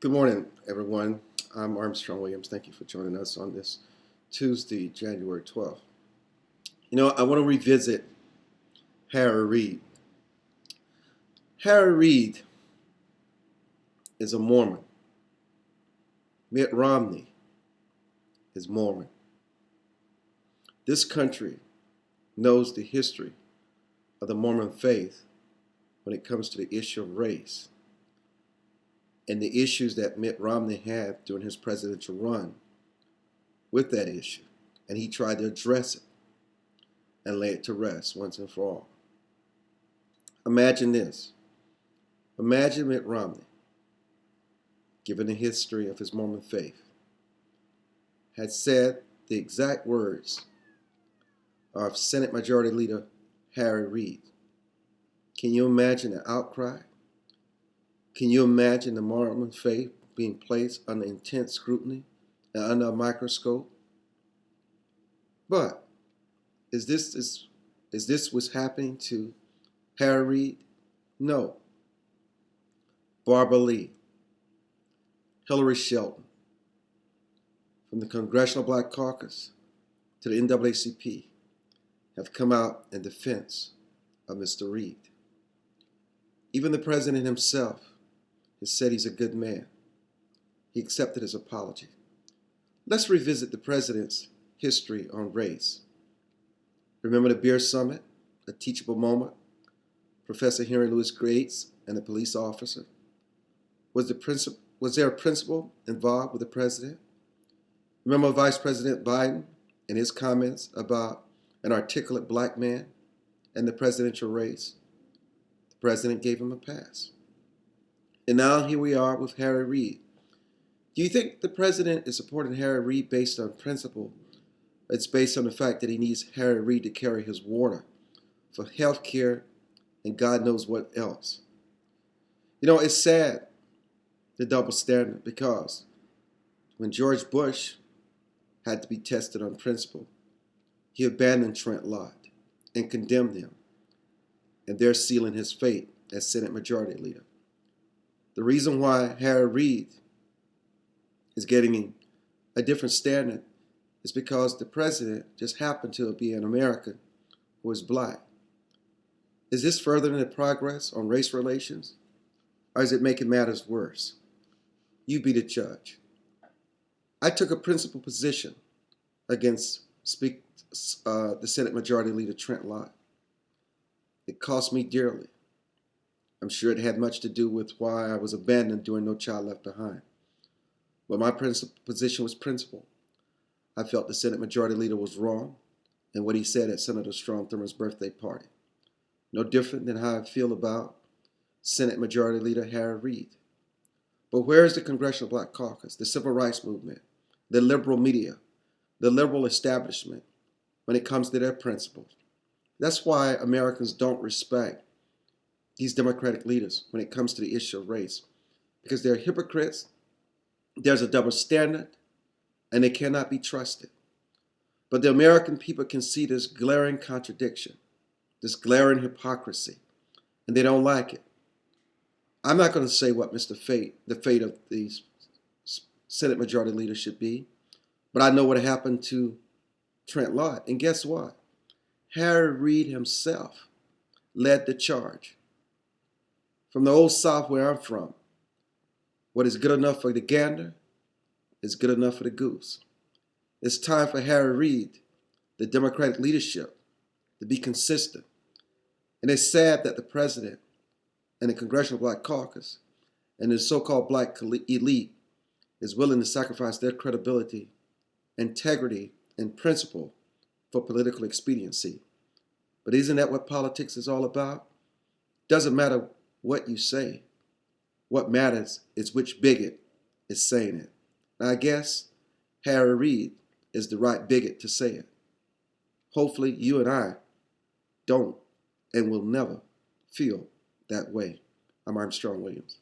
Good morning, everyone. I'm Armstrong Williams. Thank you for joining us on this Tuesday, January 12th. I want to revisit Harry Reid. Harry Reid is a Mormon. Mitt Romney is Mormon. This country knows the history of the Mormon faith when it comes to the issue of race and the issues that Mitt Romney had during his presidential run with that issue. And he tried to address it and lay it to rest once and for all. Imagine this. Imagine Mitt Romney, given the history of his Mormon faith, had said the exact words of Senate Majority Leader Harry Reid. Can you imagine the outcry? Can you imagine the Mormon faith being placed under intense scrutiny and under a microscope? But is this what's happening to Harry Reid? No. Barbara Lee, Hillary Shelton, from the Congressional Black Caucus to the NAACP, have come out in defense of Mr. Reid. Even the president himself has said he's a good man. He accepted his apology. Let's revisit the president's history on race. Remember the beer summit, a teachable moment? Professor Henry Louis Gates and the police officer. Was there a principal involved with the president? Remember Vice President Biden and his comments about an articulate black man and the presidential race? The president gave him a pass. And now here we are with Harry Reid. Do you think the president is supporting Harry Reid based on principle? It's based on the fact that he needs Harry Reid to carry his water for health care and God knows what else. It's sad, the double standard, because when George Bush had to be tested on principle, he abandoned Trent Lott and condemned him, and they're sealing his fate as Senate Majority Leader. The reason why Harry Reid is getting a different standard is because the president just happened to be an American who is black. Is this furthering the progress on race relations, or is it making matters worse? You be the judge. I took a principled position against the Senate Majority Leader Trent Lott. It cost me dearly. I'm sure it had much to do with why I was abandoned during No Child Left Behind. But my position was principled. I felt the Senate Majority Leader was wrong in what he said at Senator Strom Thurmond's birthday party. No different than how I feel about Senate Majority Leader Harry Reid. But where is the Congressional Black Caucus, the Civil Rights Movement, the liberal media, the liberal establishment when it comes to their principles? That's why Americans don't respect these Democratic leaders when it comes to the issue of race, because they're hypocrites, there's a double standard, and they cannot be trusted. But the American people can see this glaring contradiction, this glaring hypocrisy, and they don't like it. I'm not going to say what the fate of the Senate Majority Leader should be, but I know what happened to Trent Lott. And guess what? Harry Reid himself led the charge. From the old South where I'm from, what is good enough for the gander is good enough for the goose. It's time for Harry Reid, the Democratic leadership, to be consistent. And it's sad that the president and the Congressional Black Caucus and the so-called black elite is willing to sacrifice their credibility, integrity, and principle for political expediency. But isn't that what politics is all about? Doesn't matter what you say. What matters is which bigot is saying it. And I guess Harry Reid is the right bigot to say it. Hopefully you and I don't and will never feel that way. I'm Armstrong Williams.